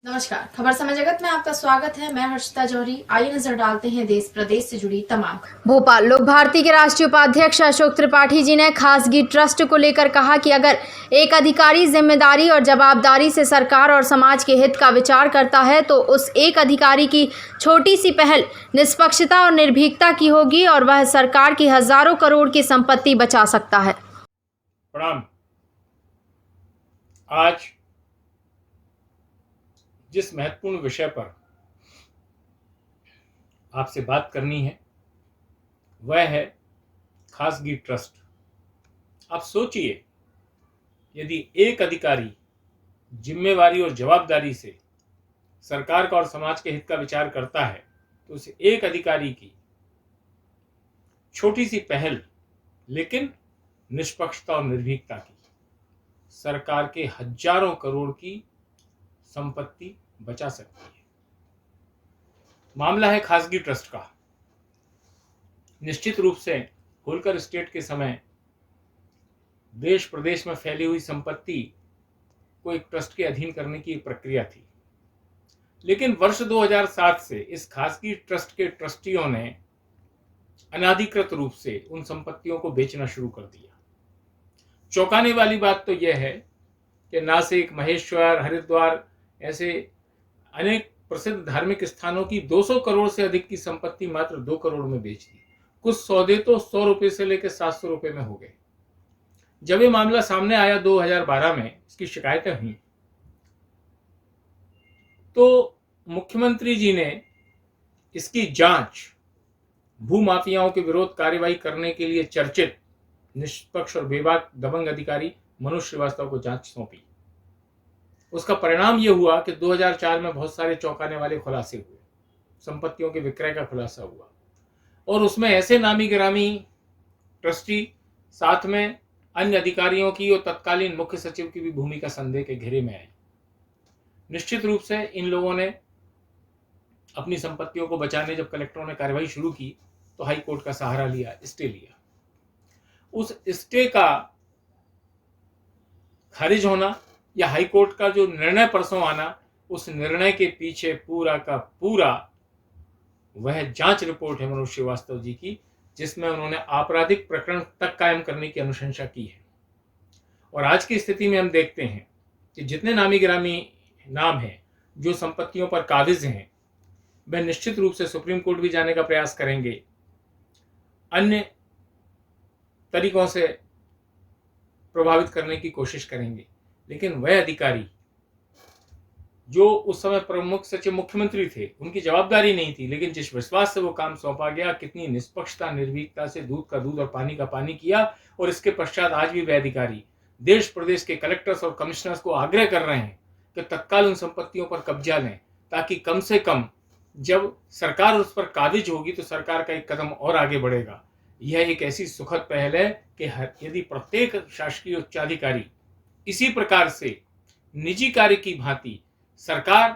नमस्कार, खबर समय जगत में आपका स्वागत है। मैं हर्षिता जौहरी। आइए नजर डालते हैं देश प्रदेश से जुड़ी तमाम खबरें। भोपाल लोक भारती के राष्ट्रीय उपाध्यक्ष अशोक त्रिपाठी जी ने खासगी ट्रस्ट को लेकर कहा कि अगर एक अधिकारी जिम्मेदारी और जवाबदारी से सरकार और समाज के हित का विचार करता है तो उस एक अधिकारी की छोटी सी पहल निष्पक्षता और निर्भीकता की होगी और वह सरकार की हजारों करोड़ की संपत्ति बचा सकता है। प्रणाम। आज जिस महत्वपूर्ण विषय पर आपसे बात करनी है वह है खासगी ट्रस्ट। आप सोचिए, यदि एक अधिकारी जिम्मेवारी और जवाबदारी से सरकार का और समाज के हित का विचार करता है तो उस एक अधिकारी की छोटी सी पहल लेकिन निष्पक्षता और निर्भीकता की सरकार के हजारों करोड़ की संपत्ति बचा सकती है। मामला है खासगी ट्रस्ट का। निश्चित रूप से होलकर स्टेट के समय देश प्रदेश में फैली हुई संपत्ति को एक ट्रस्ट के अधीन करने की एक प्रक्रिया थी, लेकिन वर्ष 2007 से इस खासगी ट्रस्ट के ट्रस्टियों ने अनाधिकृत रूप से उन संपत्तियों को बेचना शुरू कर दिया। चौंकाने वाली बात तो यह है कि नासिक, महेश्वर, हरिद्वार ऐसे अनेक प्रसिद्ध धार्मिक स्थानों की 200 करोड़ से अधिक की संपत्ति मात्र 2 करोड़ में बेच दी। कुछ सौदे तो 100 रुपए से लेकर 700 रुपए में हो गए। जब ये मामला सामने आया 2012 में, इसकी शिकायतें हुई, तो मुख्यमंत्री जी ने इसकी जांच भूमाफियाओं के विरोध कार्रवाई करने के लिए चर्चित निष्पक्ष और बेबाक दबंग अधिकारी मनोज श्रीवास्तव को जांच सौंपी। उसका परिणाम यह हुआ कि 2004 में बहुत सारे चौंकाने वाले खुलासे हुए, संपत्तियों के विक्रय का खुलासा हुआ और उसमें ऐसे नामी गिरामी ट्रस्टी साथ में अन्य अधिकारियों की और तत्कालीन मुख्य सचिव की भी भूमिका संदेह के घेरे में आई। निश्चित रूप से इन लोगों ने अपनी संपत्तियों को बचाने जब कलेक्टरों ने कार्रवाई शुरू की तो हाई कोर्ट का सहारा लिया, स्टे लिया। उस स्टे का खारिज होना या हाई कोर्ट का जो निर्णय परसों आना, उस निर्णय के पीछे पूरा का पूरा वह जांच रिपोर्ट है मनोज श्रीवास्तव जी की, जिसमें उन्होंने आपराधिक प्रकरण तक कायम करने की अनुशंसा की है। और आज की स्थिति में हम देखते हैं कि जितने नामी गिरामी नाम हैं जो संपत्तियों पर काबिज हैं, वह निश्चित रूप से सुप्रीम कोर्ट भी जाने का प्रयास करेंगे, अन्य तरीकों से प्रभावित करने की कोशिश करेंगे। लेकिन वह अधिकारी जो उस समय प्रमुख सचिव मुख्यमंत्री थे, उनकी जवाबदारी नहीं थी, लेकिन जिस विश्वास से वो काम सौंपा गया, कितनी निष्पक्षता, निर्भीकता से दूध का दूध और पानी का पानी किया। और इसके पश्चात आज भी वह अधिकारी देश प्रदेश के कलेक्टर्स और कमिश्नर्स को आग्रह कर रहे हैं कि तत्काल उन संपत्तियों पर कब्जा लें, ताकि कम से कम जब सरकार उस पर काबिज होगी तो सरकार का एक कदम और आगे बढ़ेगा। यह एक ऐसी सुखद पहल है कि यदि प्रत्येक शासकीय उच्चाधिकारी इसी प्रकार से निजी कार्य की भांति सरकार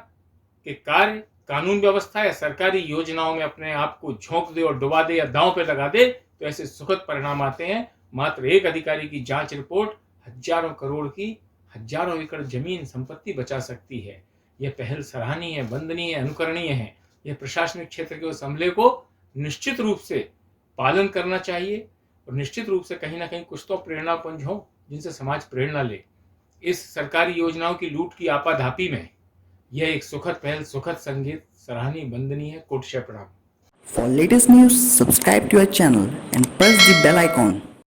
के कार्य, कानून व्यवस्था या सरकारी योजनाओं में अपने आप को झोंक दे और डुबा दे या दांव पे लगा दे, तो ऐसे सुखद परिणाम आते हैं। मात्र एक अधिकारी की जांच रिपोर्ट हजारों करोड़ की, हजारों एकड़ जमीन संपत्ति बचा सकती है। यह पहल सराहनीय है, वंदनीय है, अनुकरणीय है। यह प्रशासनिक क्षेत्र के उस अमले को निश्चित रूप से पालन करना चाहिए और निश्चित रूप से कहीं ना कहीं कुछ तो प्रेरणापुंज हो जिनसे समाज प्रेरणा ले। इस सरकारी योजनाओं की लूट की आपाधापी में यह एक सुखद पहल, सुखद संगीत, सराहनीय, वंदनीय है। कोटिशः प्रणाम। For latest news, subscribe to our channel and press the bell icon.